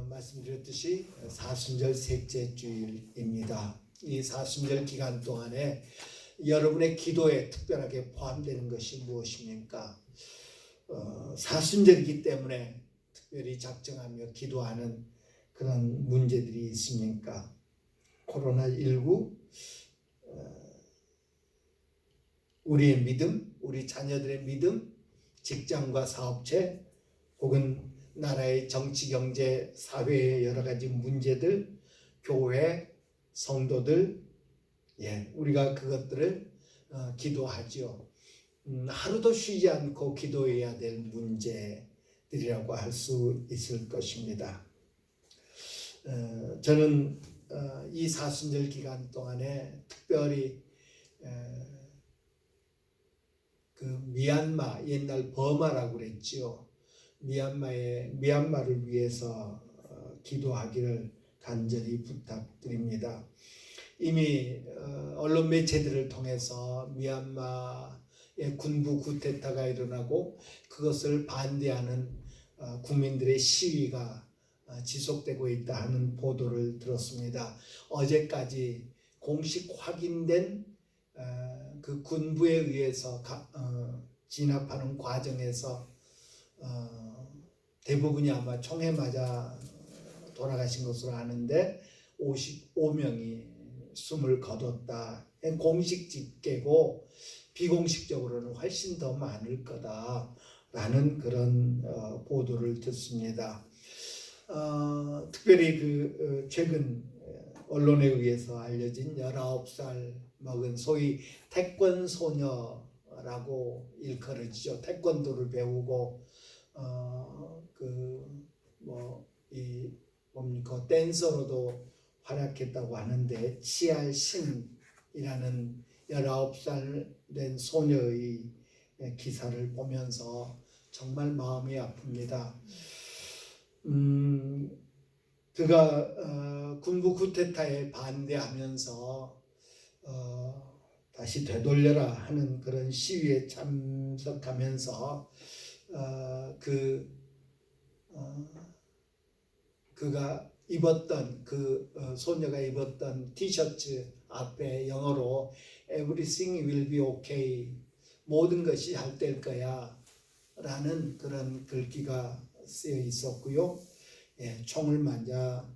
말씀드렸듯이 사순절 셋째 주일입니다. 이 사순절 기간 동안에 여러분의 기도에 특별하게 포함되는 것이 무엇입니까? 사순절이기 때문에 특별히 작정하며 기도하는 그런 문제들이 있습니까? 코로나19, 우리의 믿음, 우리 자녀들의 믿음, 직장과 사업체, 혹은 나라의 정치, 경제, 사회의 여러 가지 문제들, 교회, 성도들, 우리가 그것들을 기도하지요. 하루도 쉬지 않고 기도해야 될 문제들이라고 할 수 있을 것입니다. 저는 이 사순절 기간 동안에 특별히 그 미얀마, 옛날 버마라고 그랬지요. 미얀마를 위해서 기도하기를 간절히 부탁드립니다. 이미 언론 매체들을 통해서 미얀마의 군부 쿠데타가 일어나고 그것을 반대하는 국민들의 시위가 지속되고 있다 하는 보도를 들었습니다. 어제까지 공식 확인된 그 군부에 의해서 진압하는 과정에서 대부분이 아마 총에 맞아 돌아가신 것으로 아는데 55명이 숨을 거뒀다. 공식 집계고 비공식적으로는 훨씬 더 많을 거다라는 그런 보도를 듣습니다. 특별히 최근 언론에 의해서 알려진 19살 먹은 소위 태권 소녀라고 일컬어지죠. 태권도를 배우고 댄서로도 활약했다고 하는데 치알신이라는 19살 된 소녀의 기사를 보면서 정말 마음이 아픕니다. 그가 군부 쿠데타에 반대하면서 다시 되돌려라 하는 그런 시위에 참석하면서 그가 입었던 소녀가 입었던 티셔츠 앞에 영어로 Everything will be okay, 모든 것이 잘 될 거야 라는 그런 글귀가 쓰여 있었고요. 총을 맞아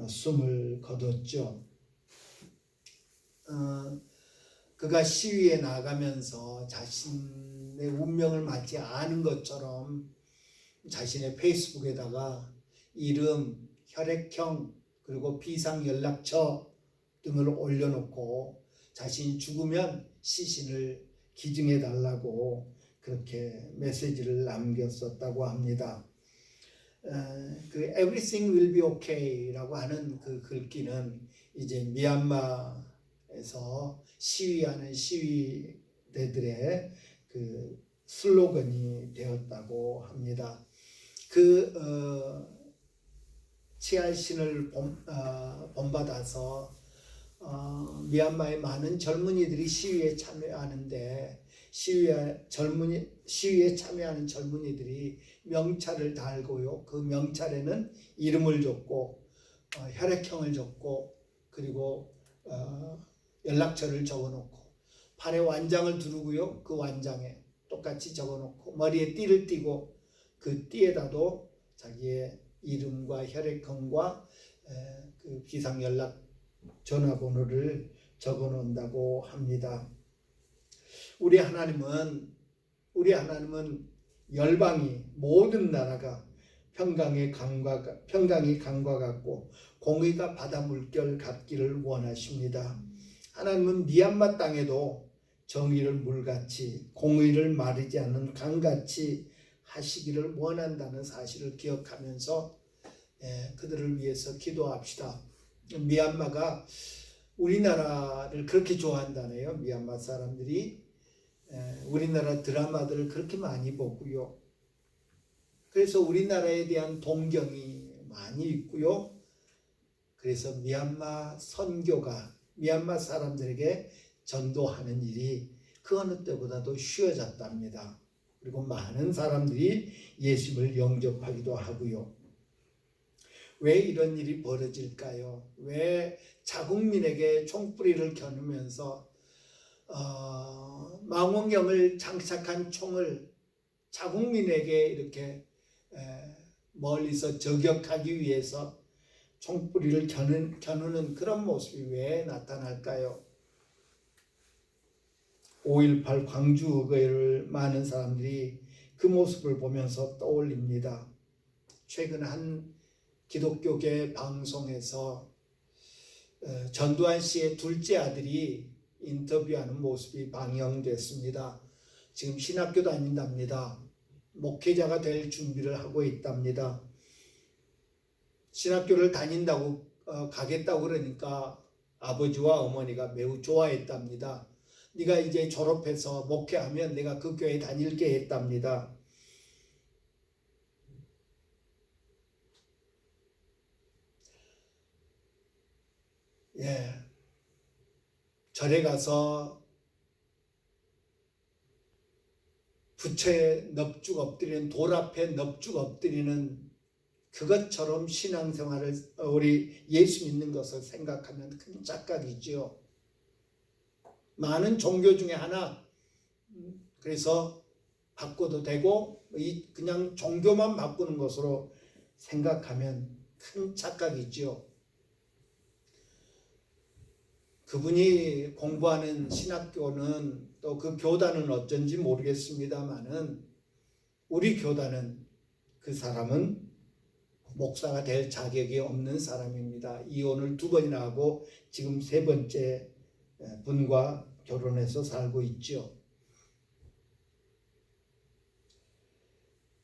숨을 거뒀죠. 그가 시위에 나가면서 자신의 운명을 맞지 않은 것처럼 자신의 페이스북에다가 이름, 혈액형, 그리고 비상연락처 등을 올려놓고 자신이 죽으면 시신을 기증해 달라고 그렇게 메시지를 남겼었다고 합니다. 그 Everything will be okay 라고 하는 그 글귀는 이제 미얀마에서 시위하는 시위대들의 그 슬로건이 되었다고 합니다. 치알신을 본받아서 미얀마의 많은 젊은이들이 시위에 참여하는데 시위에 참여하는 젊은이들이 명찰을 달고요. 그 명찰에는 이름을 적고 혈액형을 적고 그리고 연락처를 적어놓고 팔에 완장을 두르고요. 그 완장에 똑같이 적어놓고 머리에 띠를 띠고 그 띠에다도 자기의 이름과 혈액형과 그 비상연락 전화번호를 적어놓는다고 합니다. 우리 하나님은 열방이 모든 나라가 평강이 강과 같고 공의가 바다 물결 같기를 원하십니다. 하나님은 미얀마 땅에도 정의를 물같이 공의를 마르지 않는 강같이 하시기를 원한다는 사실을 기억하면서 그들을 위해서 기도합시다. 미얀마가 우리나라를 그렇게 좋아한다네요. 미얀마 사람들이 우리나라 드라마들을 그렇게 많이 보고요. 그래서 우리나라에 대한 동경이 많이 있고요. 그래서 미얀마 선교가 미얀마 사람들에게 전도하는 일이 그 어느 때보다도 쉬워졌답니다. 그리고 많은 사람들이 예수를 영접하기도 하고요. 왜 이런 일이 벌어질까요? 왜 자국민에게 총뿌리를 겨누면서 망원경을 장착한 총을 자국민에게 이렇게 멀리서 저격하기 위해서 총뿌리를 겨누는 그런 모습이 왜 나타날까요? 5.18 광주 의회를 많은 사람들이 그 모습을 보면서 떠올립니다. 최근 한 기독교계 방송에서 전두환 씨의 둘째 아들이 인터뷰하는 모습이 방영됐습니다. 지금 신학교 다닌답니다. 목회자가 될 준비를 하고 있답니다. 신학교를 다닌다고 가겠다고 그러니까 아버지와 어머니가 매우 좋아했답니다. 네가 이제 졸업해서 목회하면 내가 그 교회 다닐게 했답니다. 절에 가서 부처에 넙죽 엎드리는, 돌 앞에 넙죽 엎드리는 그것처럼 신앙생활을, 우리 예수 믿는 것을 생각하면 큰 착각이지요. 많은 종교 중에 하나, 그래서 바꿔도 되고 그냥 종교만 바꾸는 것으로 생각하면 큰 착각이지요. 그분이 공부하는 신학교는 또 그 교단은 어쩐지 모르겠습니다만은 우리 교단은 그 사람은 목사가 될 자격이 없는 사람입니다. 이혼을 2번이나 하고 지금 3번째 분과 결혼해서 살고 있죠.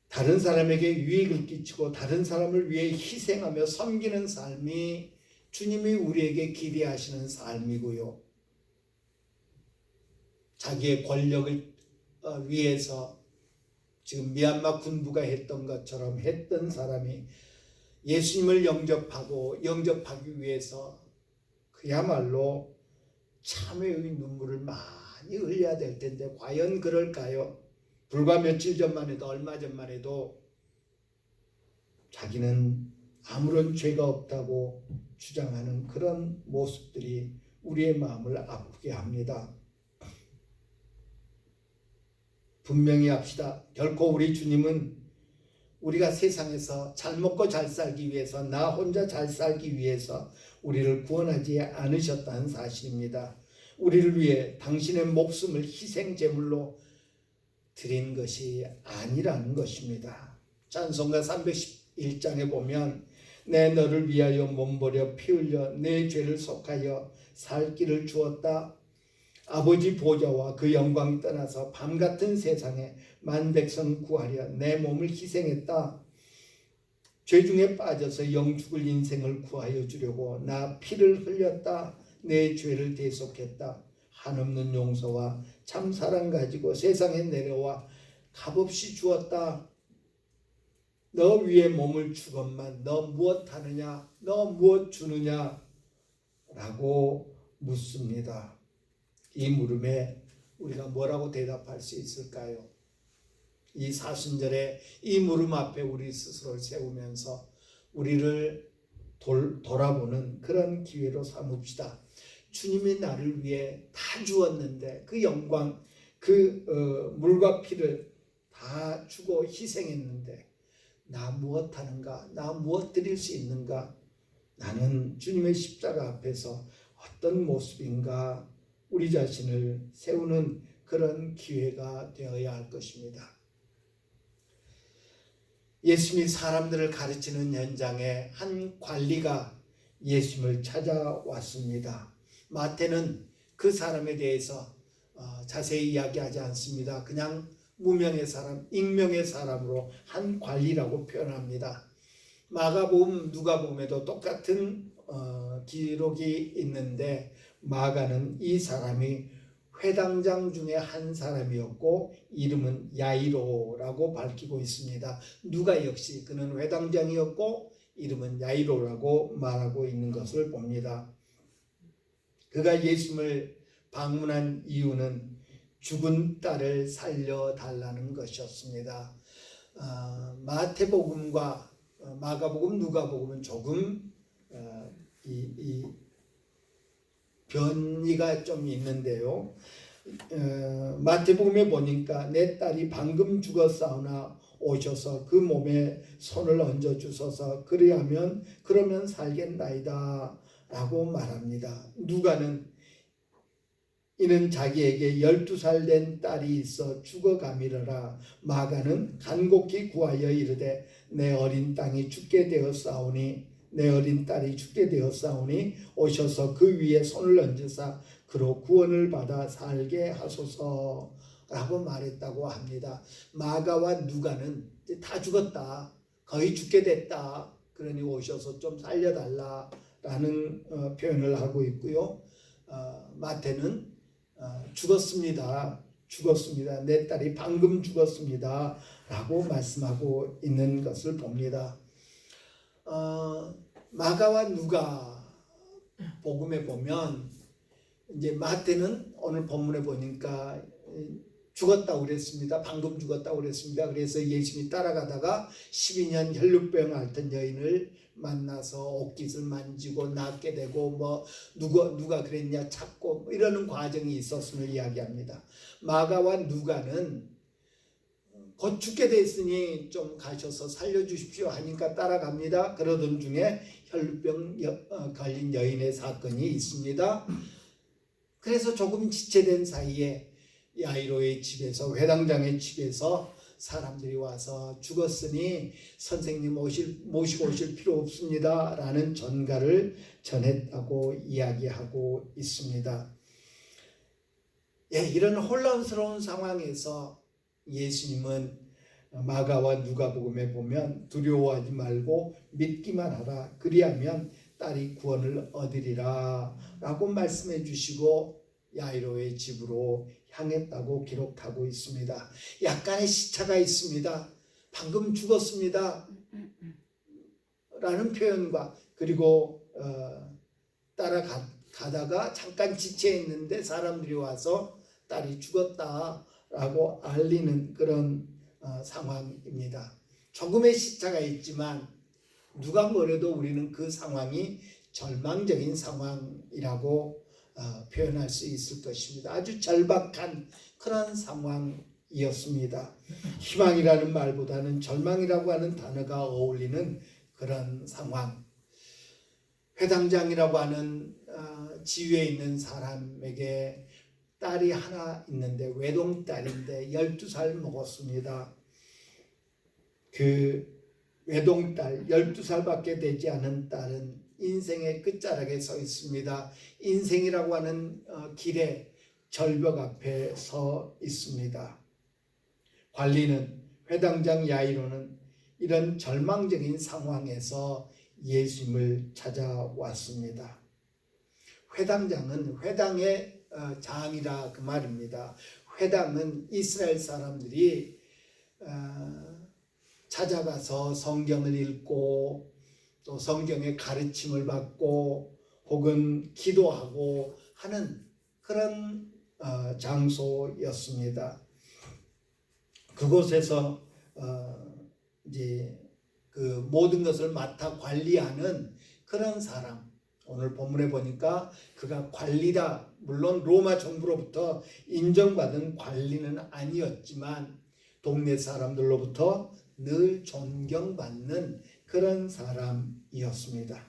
다른 사람에게 유익을 끼치고 다른 사람을 위해 희생하며 섬기는 삶이 주님이 우리에게 기대하시는 삶이고요. 자기의 권력을 위해서 지금 미얀마 군부가 했던 것처럼 했던 사람이 예수님을 영접하기 위해서 그야말로 참회의 눈물을 많이 흘려야 될 텐데 과연 그럴까요? 불과 며칠 전만 해도, 얼마 전만 해도 자기는 아무런 죄가 없다고 주장하는 그런 모습들이 우리의 마음을 아프게 합니다. 분명히 합시다. 결코 우리 주님은 우리가 세상에서 잘 먹고 잘 살기 위해서, 나 혼자 잘 살기 위해서 우리를 구원하지 않으셨다는 사실입니다. 우리를 위해 당신의 목숨을 희생제물로 드린 것이 아니라는 것입니다. 찬송가 311장에 보면 내 너를 위하여 몸버려 피 흘려 내 죄를 속하여 살 길을 주었다. 아버지 보좌와 그 영광이 떠나서 밤같은 세상에 만백성 구하려 내 몸을 희생했다. 죄 중에 빠져서 영죽을 인생을 구하여 주려고 나 피를 흘렸다. 내 죄를 대속했다. 한없는 용서와 참 사랑 가지고 세상에 내려와 값없이 주었다. 너 위에 몸을 주건만 너 무엇 하느냐? 너 무엇 주느냐? 라고 묻습니다. 이 물음에 우리가 뭐라고 대답할 수 있을까요? 이 사순절에 이 물음 앞에 우리 스스로를 세우면서 우리를 돌아보는 그런 기회로 삼읍시다. 주님이 나를 위해 다 주었는데 그 영광, 그 물과 피를 다 주고 희생했는데 나 무엇 하는가? 나 무엇 드릴 수 있는가? 나는 주님의 십자가 앞에서 어떤 모습인가? 우리 자신을 세우는 그런 기회가 되어야 할 것입니다. 예수님이 사람들을 가르치는 현장에 한 관리가 예수님을 찾아왔습니다. 마태는 그 사람에 대해서 자세히 이야기하지 않습니다. 그냥 무명의 사람, 익명의 사람으로 한 관리라고 표현합니다. 마가복음, 누가복음에도 똑같은 기록이 있는데 마가는 이 사람이 회당장 중에 한 사람이었고 이름은 야이로라고 밝히고 있습니다. 누가 역시 그는 회당장이었고 이름은 야이로라고 말하고 있는 것을 봅니다. 그가 예수님을 방문한 이유는 죽은 딸을 살려달라는 것이었습니다. 마태복음과 마가복음, 누가복음은 조금 이 변이가 좀 있는데요. 마태복음에 보니까 내 딸이 방금 죽었사오나 오셔서 그 몸에 손을 얹어 주소서 그러면 살겠나이다 라고 말합니다. 누가는 이는 자기에게 12살 된 딸이 있어 죽어가미르라. 마가는 간곡히 구하여 이르되 내 어린 딸이 죽게 되었사오니 오셔서 그 위에 손을 얹으사 그로 구원을 받아 살게 하소서라고 말했다고 합니다. 마가와 누가는 다 죽었다, 거의 죽게 됐다, 그러니 오셔서 좀 살려달라라는 표현을 하고 있고요. 마태는 죽었습니다. 내 딸이 방금 죽었습니다 라고 말씀하고 있는 것을 봅니다. 마가와 누가 복음에 보면 이제 마태는 오늘 본문에 보니까 죽었다고 그랬습니다. 방금 죽었다고 그랬습니다. 그래서 예수님이 따라가다가 12년 혈루병 앓던 여인을 만나서 옷깃을 만지고 낫게 되고 뭐 누가 그랬냐 찾고 뭐 이러는 과정이 있었음을 이야기합니다. 마가와 누가는 곧 죽게 됐으니 좀 가셔서 살려주십시오 하니까 따라갑니다. 그러던 중에 혈루병 걸린 여인의 사건이 있습니다. 그래서 조금 지체된 사이에 야이로의 집에서, 회당장의 집에서 사람들이 와서 죽었으니 선생님 모시고 오실 필요 없습니다 라는 전가를 전했다고 이야기하고 있습니다. 이런 혼란스러운 상황에서 예수님은 마가와 누가복음에 보면 두려워하지 말고 믿기만 하라, 그리하면 딸이 구원을 얻으리라 라고 말씀해 주시고 야이로의 집으로 향했다고 기록하고 있습니다. 약간의 시차가 있습니다. 방금 죽었습니다 라는 표현과 그리고 따라가다가 잠깐 지체했는데 사람들이 와서 딸이 죽었다 라고 알리는 그런 상황입니다. 조금의 시차가 있지만 누가 뭐래도 우리는 그 상황이 절망적인 상황이라고 표현할 수 있을 것입니다. 아주 절박한 그런 상황이었습니다. 희망이라는 말보다는 절망이라고 하는 단어가 어울리는 그런 상황. 회당장이라고 하는 지위에 있는 사람에게 딸이 하나 있는데 외동딸인데 12살 먹었습니다. 그 외동딸 12살밖에 되지 않은 딸은 인생의 끝자락에 서 있습니다. 인생이라고 하는 길의 절벽 앞에 서 있습니다. 관리는, 회당장 야이로는 이런 절망적인 상황에서 예수님을 찾아왔습니다. 회당장은 회당의 장이라 그 말입니다. 회당은 이스라엘 사람들이 찾아가서 성경을 읽고 또 성경의 가르침을 받고 혹은 기도하고 하는 그런 장소였습니다. 그곳에서 이제 그 모든 것을 맡아 관리하는 그런 사람, 오늘 본문에 보니까 그가 관리다, 물론 로마 정부로부터 인정받은 관리는 아니었지만 동네 사람들로부터 늘 존경받는 그런 사람이었습니다.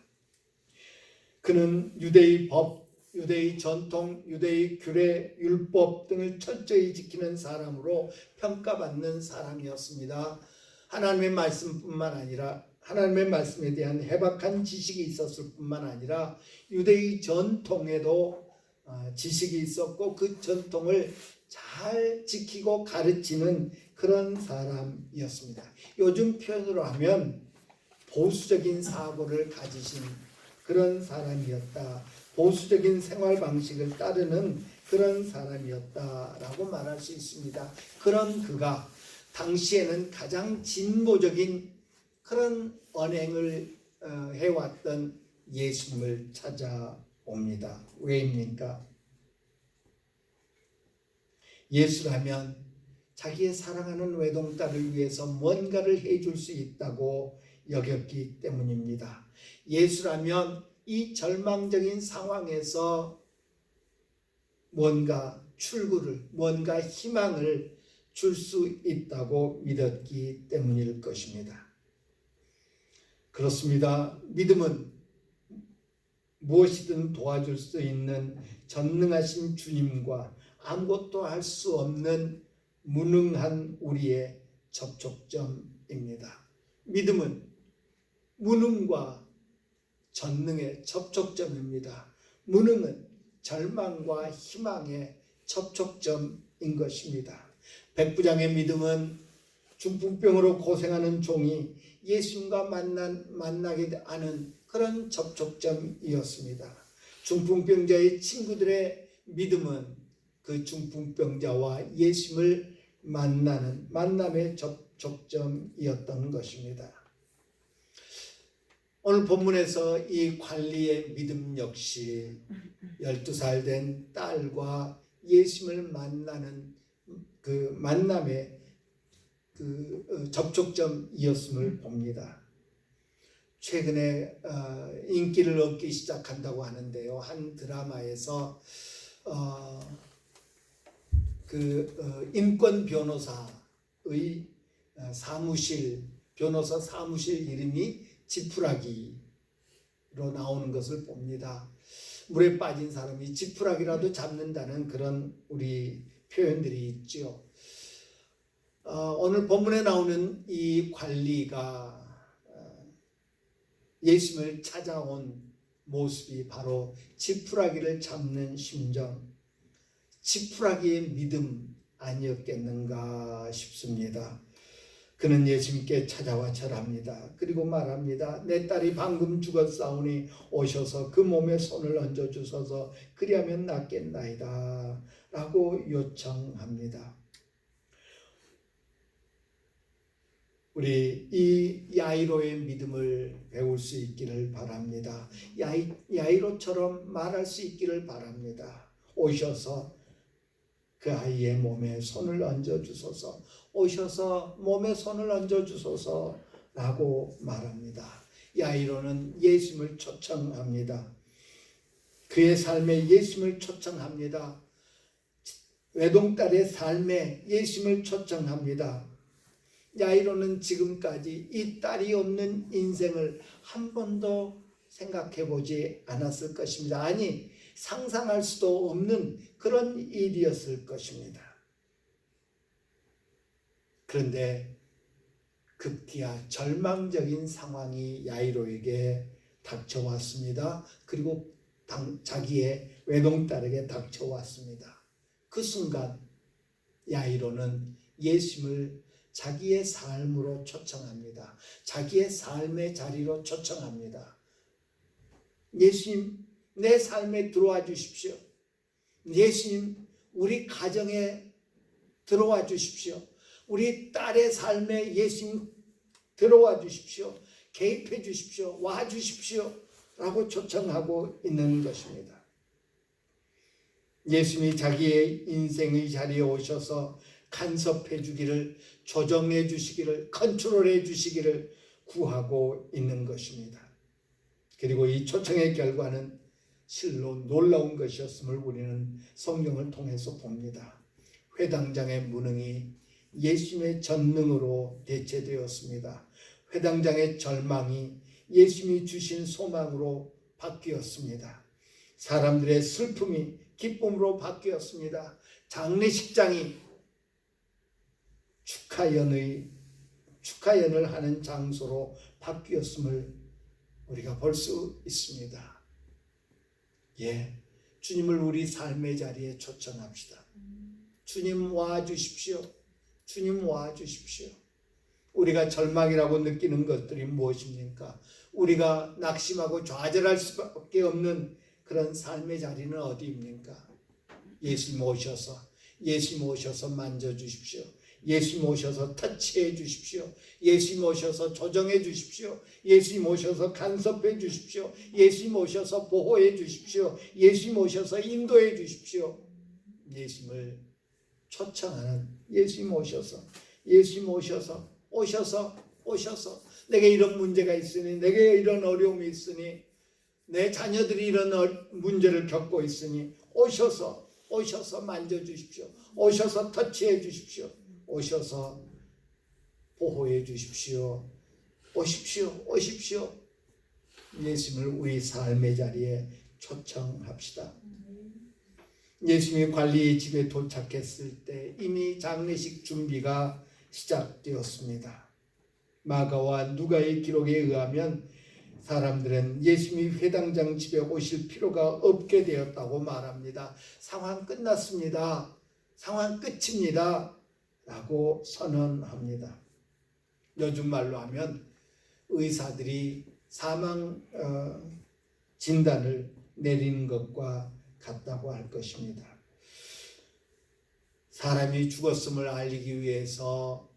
그는 유대의 법, 유대의 전통, 유대의 규례, 율법 등을 철저히 지키는 사람으로 평가받는 사람이었습니다. 하나님의 말씀뿐만 아니라 하나님의 말씀에 대한 해박한 지식이 있었을 뿐만 아니라 유대의 전통에도 지식이 있었고 그 전통을 잘 지키고 가르치는 그런 사람이었습니다. 요즘 표현으로 하면 보수적인 사고를 가지신 그런 사람이었다. 보수적인 생활 방식을 따르는 그런 사람이었다라고 말할 수 있습니다. 그런 그가 당시에는 가장 진보적인 그런 언행을 해왔던 예수님을 찾아옵니다. 왜입니까? 예수라면 자기의 사랑하는 외동딸을 위해서 뭔가를 해줄 수 있다고 여겼기 때문입니다. 예수라면 이 절망적인 상황에서 뭔가 출구를, 뭔가 희망을 줄 수 있다고 믿었기 때문일 것입니다. 그렇습니다. 믿음은 무엇이든 도와줄 수 있는 전능하신 주님과 아무것도 할 수 없는 무능한 우리의 접촉점입니다. 믿음은 무능과 전능의 접촉점입니다. 무능은 절망과 희망의 접촉점인 것입니다. 백부장의 믿음은 중풍병으로 고생하는 종이 예수님과 만나게 하는 그런 접촉점이었습니다. 중풍병자의 친구들의 믿음은 그 중풍병자와 예수님을 만나는 만남의 접촉점이었던 것입니다. 오늘 본문에서 이 관리의 믿음 역시 12살 된 딸과 예수님을 만나는 그 만남의 그 접촉점이었음을 봅니다. 최근에 인기를 얻기 시작한다고 하는데요. 한 드라마에서 인권 변호사의 변호사 사무실 이름이 지푸라기로 나오는 것을 봅니다. 물에 빠진 사람이 지푸라기라도 잡는다는 그런 우리 표현들이 있죠. 오늘 본문에 나오는 이 관리가 예수님을 찾아온 모습이 바로 지푸라기를 잡는 심정, 지푸라기의 믿음 아니었겠는가 싶습니다. 그는 예수님께 찾아와 절합니다. 그리고 말합니다. 내 딸이 방금 죽었사오니 오셔서 그 몸에 손을 얹어주소서 그리하면 낫겠나이다 라고 요청합니다. 우리 이 야이로의 믿음을 배울 수 있기를 바랍니다. 야이로처럼 말할 수 있기를 바랍니다. 오셔서 그 아이의 몸에 손을 얹어주소서, 오셔서 몸에 손을 얹어주소서 라고 말합니다. 야이로는 예수님을 초청합니다. 그의 삶에 예수님을 초청합니다. 외동딸의 삶에 예수님을 초청합니다. 야이로는 지금까지 이 딸이 없는 인생을 한 번도 생각해 보지 않았을 것입니다. 아니, 상상할 수도 없는 그런 일이었을 것입니다. 그런데 급기야 절망적인 상황이 야이로에게 닥쳐왔습니다. 그리고 자기의 외동딸에게 닥쳐왔습니다. 그 순간 야이로는 예수님을 자기의 삶으로 초청합니다. 자기의 삶의 자리로 초청합니다. 예수님, 내 삶에 들어와 주십시오. 예수님, 우리 가정에 들어와 주십시오. 우리 딸의 삶에 예수님 들어와 주십시오. 개입해 주십시오. 와 주십시오. 라고 초청하고 있는 것입니다. 예수님이 자기의 인생의 자리에 오셔서 간섭해 주기를, 조정해 주시기를, 컨트롤해 주시기를 구하고 있는 것입니다. 그리고 이 초청의 결과는 실로 놀라운 것이었음을 우리는 성경을 통해서 봅니다. 회당장의 무능이 예수님의 전능으로 대체되었습니다. 회당장의 절망이 예수님이 주신 소망으로 바뀌었습니다. 사람들의 슬픔이 기쁨으로 바뀌었습니다. 장례식장이 축하연을 하는 장소로 바뀌었음을 우리가 볼 수 있습니다. 주님을 우리 삶의 자리에 초청합시다. 주님 와 주십시오. 주님 와 주십시오. 우리가 절망이라고 느끼는 것들이 무엇입니까? 우리가 낙심하고 좌절할 수밖에 없는 그런 삶의 자리는 어디입니까? 예수님 오셔서 만져주십시오. 예수님 오셔서 터치해 주십시오. 예수님 오셔서 조정해 주십시오. 예수님 오셔서 간섭해 주십시오. 예수님 오셔서 보호해 주십시오. 예수님 오셔서 인도해 주십시오. 예수님을 초청하는 예수님 오셔서 내게 이런 문제가 있으니, 내게 이런 어려움이 있으니, 내 자녀들이 이런 문제를 겪고 있으니 오셔서 만져주십시오. 오셔서 터치해 주십시오. 오셔서 보호해 주십시오. 오십시오. 예수님을 우리 삶의 자리에 초청합시다. 예수님이 관리의 집에 도착했을 때 이미 장례식 준비가 시작되었습니다. 마가와 누가의 기록에 의하면 사람들은 예수님이 회당장 집에 오실 필요가 없게 되었다고 말합니다. 상황 끝났습니다. 상황 끝입니다. 라고 선언합니다. 요즘 말로 하면 의사들이 사망 진단을 내리는 것과 같다고 할 것입니다. 사람이 죽었음을 알리기 위해서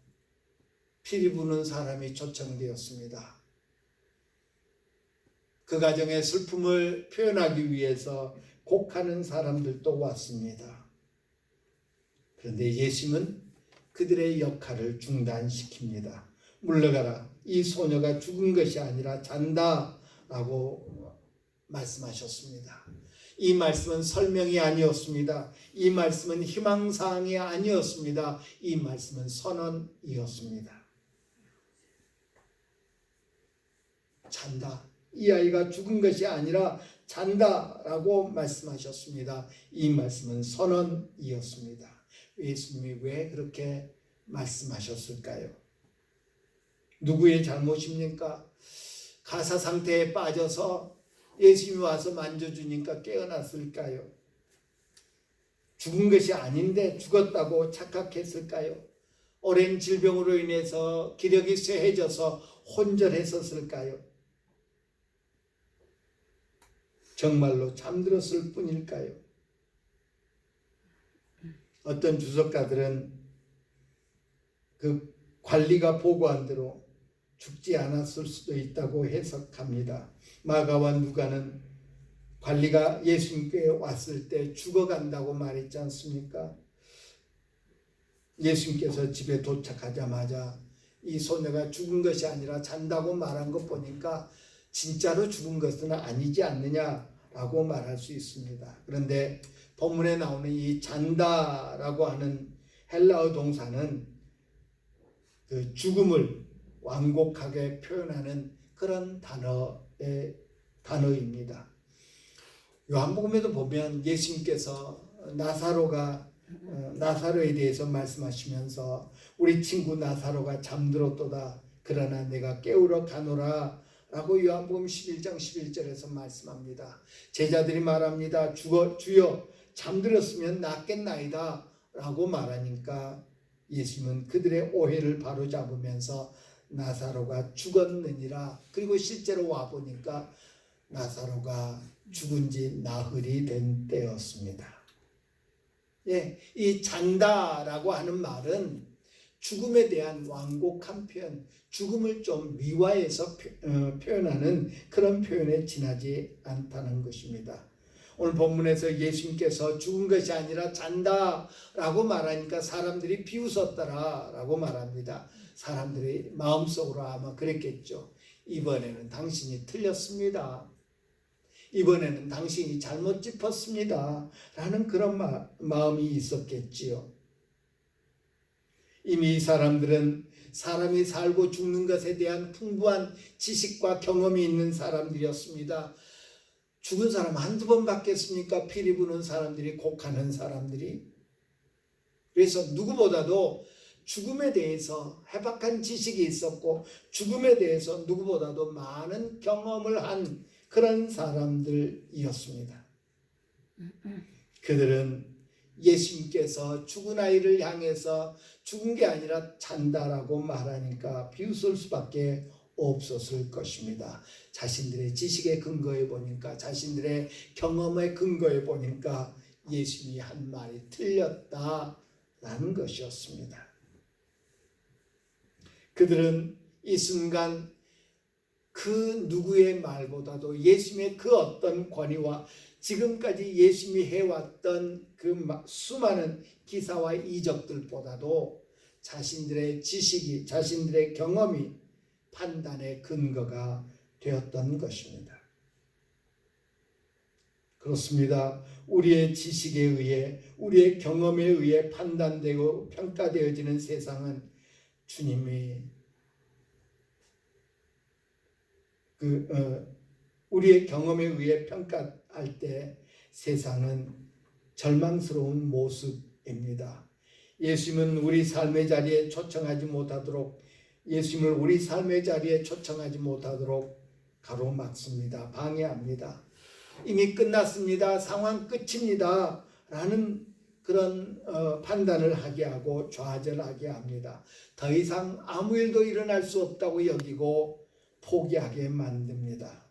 피리 부는 사람이 초청되었습니다. 그 가정의 슬픔을 표현하기 위해서 곡하는 사람들도 왔습니다. 그런데 예수님은 그들의 역할을 중단시킵니다. 물러가라. 이 소녀가 죽은 것이 아니라 잔다라고 말씀하셨습니다. 이 말씀은 설명이 아니었습니다. 이 말씀은 희망사항이 아니었습니다. 이 말씀은 선언이었습니다. 잔다. 이 아이가 죽은 것이 아니라 잔다라고 말씀하셨습니다. 이 말씀은 선언이었습니다. 예수님이 왜 그렇게 말씀하셨을까요? 누구의 잘못입니까? 가사 상태에 빠져서 예수님이 와서 만져주니까 깨어났을까요? 죽은 것이 아닌데 죽었다고 착각했을까요? 오랜 질병으로 인해서 기력이 쇠해져서 혼절했었을까요? 정말로 잠들었을 뿐일까요? 어떤 주석가들은 그 관리가 보고한 대로 죽지 않았을 수도 있다고 해석합니다. 마가와 누가는 관리가 예수님께 왔을 때 죽어간다고 말했지 않습니까? 예수님께서 집에 도착하자마자 이 소녀가 죽은 것이 아니라 잔다고 말한 것 보니까 진짜로 죽은 것은 아니지 않느냐라고 말할 수 있습니다. 그런데 본문에 나오는 이 잔다라고 하는 헬라어 동사는 그 죽음을 완곡하게 표현하는 그런 단어입니다. 요한복음에도 보면 예수님께서 나사로에 대해서 말씀하시면서 우리 친구 나사로가 잠들었도다. 그러나 내가 깨우러 가노라 라고 요한복음 11장 11절에서 말씀합니다. 제자들이 말합니다. 주여 잠들었으면 낫겠나이다 라고 말하니까 예수님은 그들의 오해를 바로잡으면서 나사로가 죽었느니라. 그리고 실제로 와보니까 나사로가 죽은 지 나흘이 된 때였습니다. 예, 이 잔다라고 하는 말은 죽음에 대한 완곡한 표현, 죽음을 좀 미화해서 표현하는 그런 표현에 지나지 않다는 것입니다. 오늘 본문에서 예수님께서 죽은 것이 아니라 잔다라고 말하니까 사람들이 비웃었더라라고 말합니다. 사람들이 마음속으로 아마 그랬겠죠. 이번에는 당신이 틀렸습니다. 이번에는 당신이 잘못 짚었습니다. 라는 그런 마음이 있었겠지요. 이미 이 사람들은 사람이 살고 죽는 것에 대한 풍부한 지식과 경험이 있는 사람들이었습니다. 죽은 사람 한두 번 봤겠습니까? 피리 부는 사람들이, 곡하는 사람들이. 그래서 누구보다도 죽음에 대해서 해박한 지식이 있었고 죽음에 대해서 누구보다도 많은 경험을 한 그런 사람들이었습니다. 그들은 예수님께서 죽은 아이를 향해서 죽은 게 아니라 잔다라고 말하니까 비웃을 수밖에 없었을 것입니다. 자신들의 지식에 근거해 보니까, 자신들의 경험에 근거해 보니까 예수님이 한 말이 틀렸다라는 것이었습니다. 그들은 이 순간 그 누구의 말보다도 예수님의 그 어떤 권위와 지금까지 예수님이 해왔던 그 수많은 기사와 이적들보다도 자신들의 지식이, 자신들의 경험이 판단의 근거가 되었던 것입니다. 그렇습니다. 우리의 지식에 의해, 우리의 경험에 의해 판단되고 평가되어지는 세상은 주님이 우리의 경험에 의해 평가할 때 세상은 절망스러운 모습입니다. 예수님은 우리 삶의 자리에 초청하지 못하도록, 예수님을 우리 삶의 자리에 초청하지 못하도록 가로막습니다. 방해합니다. 이미 끝났습니다. 상황 끝입니다. 라는 그런 판단을 하게 하고 좌절하게 합니다. 더 이상 아무 일도 일어날 수 없다고 여기고 포기하게 만듭니다.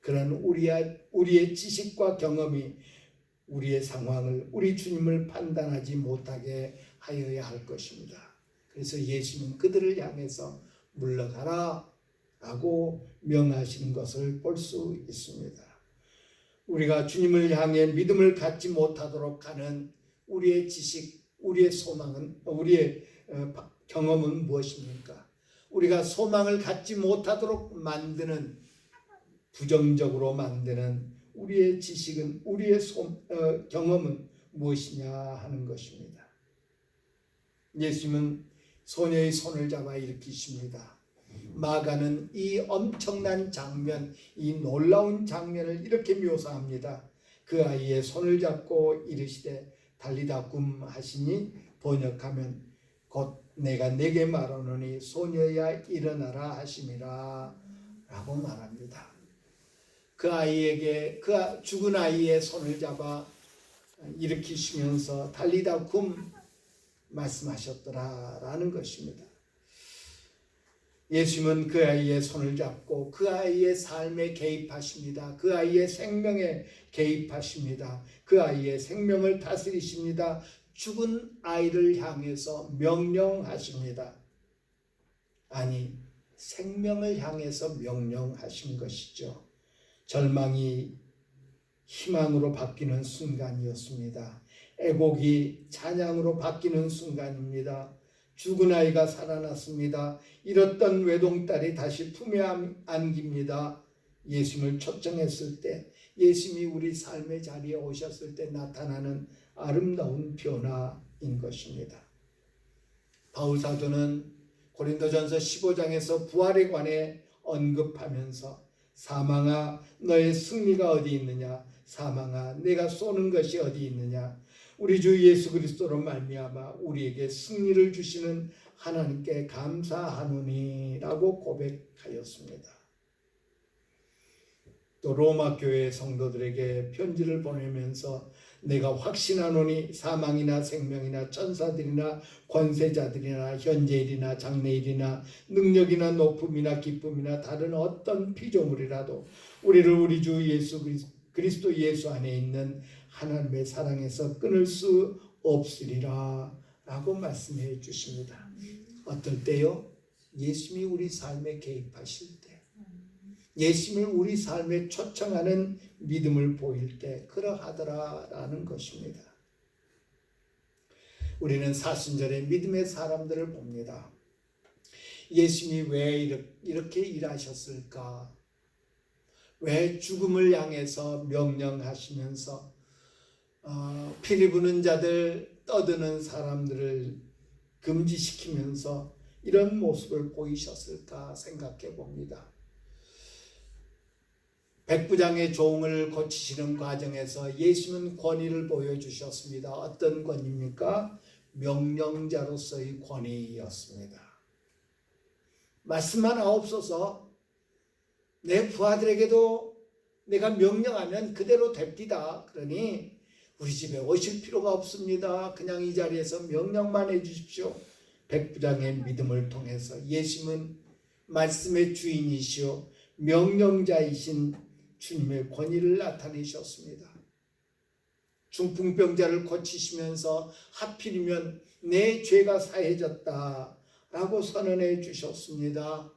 그런 우리의 지식과 경험이 우리의 상황을, 우리 주님을 판단하지 못하게 하여야 할 것입니다. 그래서 예수님은 그들을 향해서 물러가라 라고 명하시는 것을 볼 수 있습니다. 우리가 주님을 향해 믿음을 갖지 못하도록 하는 우리의 지식, 우리의 소망은, 우리의 경험은 무엇입니까? 우리가 소망을 갖지 못하도록 만드는, 부정적으로 만드는 우리의 지식은, 우리의 경험은 무엇이냐 하는 것입니다. 예수님은 소녀의 손을 잡아 일으키십니다. 마가는 이 엄청난 장면, 이 놀라운 장면을 이렇게 묘사합니다. 그 아이의 손을 잡고 이르시되 달리다 굼 하시니 번역하면 곧 내가 네게 말하노니 소녀야 일어나라 하심이라 라고 말합니다. 그 아이에게, 그 죽은 아이의 손을 잡아 일으키시면서 달리다 굼 말씀하셨더라 라는 것입니다. 예수님은 그 아이의 손을 잡고 그 아이의 삶에 개입하십니다. 그 아이의 생명에 개입하십니다. 그 아이의 생명을 다스리십니다. 죽은 아이를 향해서 명령하십니다. 아니, 생명을 향해서 명령하신 것이죠. 절망이 희망으로 바뀌는 순간이었습니다. 애곡이 찬양으로 바뀌는 순간입니다. 죽은 아이가 살아났습니다. 잃었던 외동딸이 다시 품에 안깁니다. 예수님을 초청했을 때, 예수님이 우리 삶의 자리에 오셨을 때 나타나는 아름다운 변화인 것입니다. 바울 사도는 고린도전서 15장에서 부활에 관해 언급하면서 사망아 너의 승리가 어디 있느냐, 사망아 내가 쏘는 것이 어디 있느냐, 우리 주 예수 그리스도로 말미암아 우리에게 승리를 주시는 하나님께 감사하노니라고 고백하였습니다. 또 로마 교회 성도들에게 편지를 보내면서 내가 확신하노니 사망이나 생명이나 천사들이나 권세자들이나 현재일이나 장래일이나 능력이나 높음이나 기쁨이나 다른 어떤 피조물이라도 우리를 우리 주 예수 그리스도 예수 안에 있는 하나님의 사랑에서 끊을 수 없으리라 라고 말씀해 주십니다. 어떨 때요? 예수님이 우리 삶에 개입하실 때, 예수님을 우리 삶에 초청하는 믿음을 보일 때 그러하더라 라는 것입니다. 우리는 사순절에 믿음의 사람들을 봅니다. 예수님이 왜 이렇게 일하셨을까? 왜 죽음을 향해서 명령하시면서 피리 부는 자들, 떠드는 사람들을 금지시키면서 이런 모습을 보이셨을까 생각해 봅니다. 백부장의 종을 고치시는 과정에서 예수님은 권위를 보여주셨습니다. 어떤 권위입니까? 명령자로서의 권위였습니다. 말씀만 하옵소서, 내 부하들에게도 내가 명령하면 그대로 됩니다. 그러니 우리 집에 오실 필요가 없습니다. 그냥 이 자리에서 명령만 해주십시오. 백부장의 믿음을 통해서 예수님은 말씀의 주인이시오 명령자이신 주님의 권위를 나타내셨습니다. 중풍병자를 고치시면서 하필이면 내 죄가 사해졌다 라고 선언해 주셨습니다.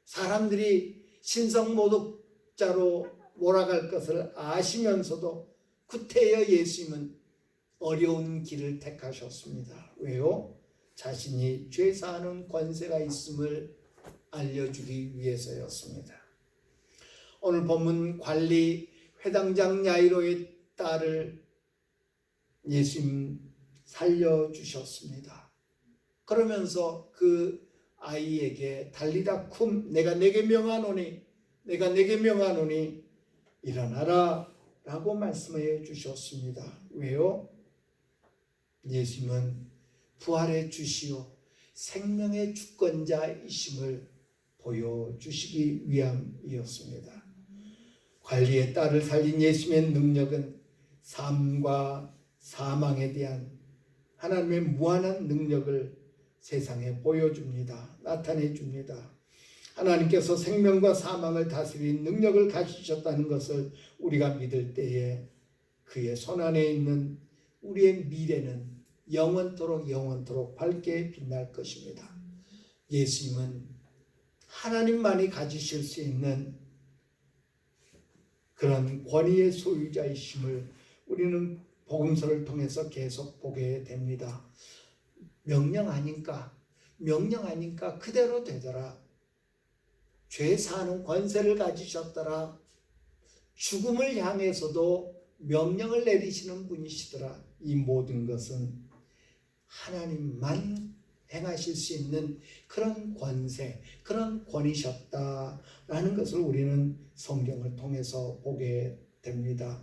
사람들이 신성모독자로 몰아갈 것을 아시면서도 구태여 예수님은 어려운 길을 택하셨습니다. 왜요? 자신이 죄사하는 권세가 있음을 알려주기 위해서였습니다. 오늘 본문 관리 회당장 야이로의 딸을 예수님 살려주셨습니다. 그러면서 그 아이에게 달리다 쿰 내가 내게 명하노니 일어나라 라고 말씀해 주셨습니다. 왜요? 예수님은 부활의 주시오 생명의 주권자이심을 보여주시기 위함이었습니다. 관리의 딸을 살린 예수님의 능력은 삶과 사망에 대한 하나님의 무한한 능력을 세상에 보여줍니다. 나타내 줍니다. 하나님께서 생명과 사망을 다스린 능력을 가지셨다는 것을 우리가 믿을 때에 그의 손안에 있는 우리의 미래는 영원토록 밝게 빛날 것입니다. 예수님은 하나님만이 가지실 수 있는 그런 권위의 소유자이심을 우리는 복음서를 통해서 계속 보게 됩니다. 명령 아닌가 그대로 되더라. 죄 사는 권세를 가지셨더라. 죽음을 향해서도 명령을 내리시는 분이시더라. 이 모든 것은 하나님만 행하실 수 있는 그런 권세, 그런 권위셨다라는 것을 우리는 성경을 통해서 보게 됩니다.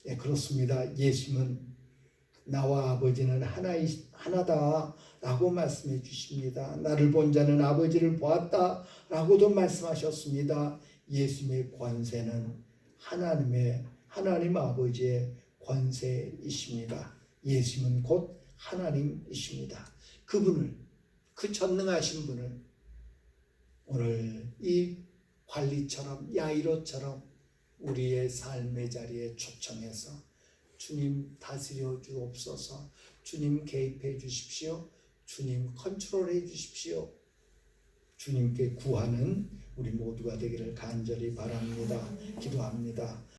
예, 그렇습니다. 예수님은 나와 아버지는 하나다라고 말씀해 주십니다. 나를 본 자는 아버지를 보았다라고도 말씀하셨습니다. 예수님의 권세는 하나님 아버지의 권세이십니다. 예수님은 곧 하나님이십니다. 그 전능하신 분을 오늘 이 관리처럼 야이로처럼 우리의 삶의 자리에 초청해서 주님 다스려 주옵소서. 주님 개입해 주십시오. 주님 컨트롤해 주십시오. 주님께 구하는 우리 모두가 되기를 간절히 바랍니다. 기도합니다.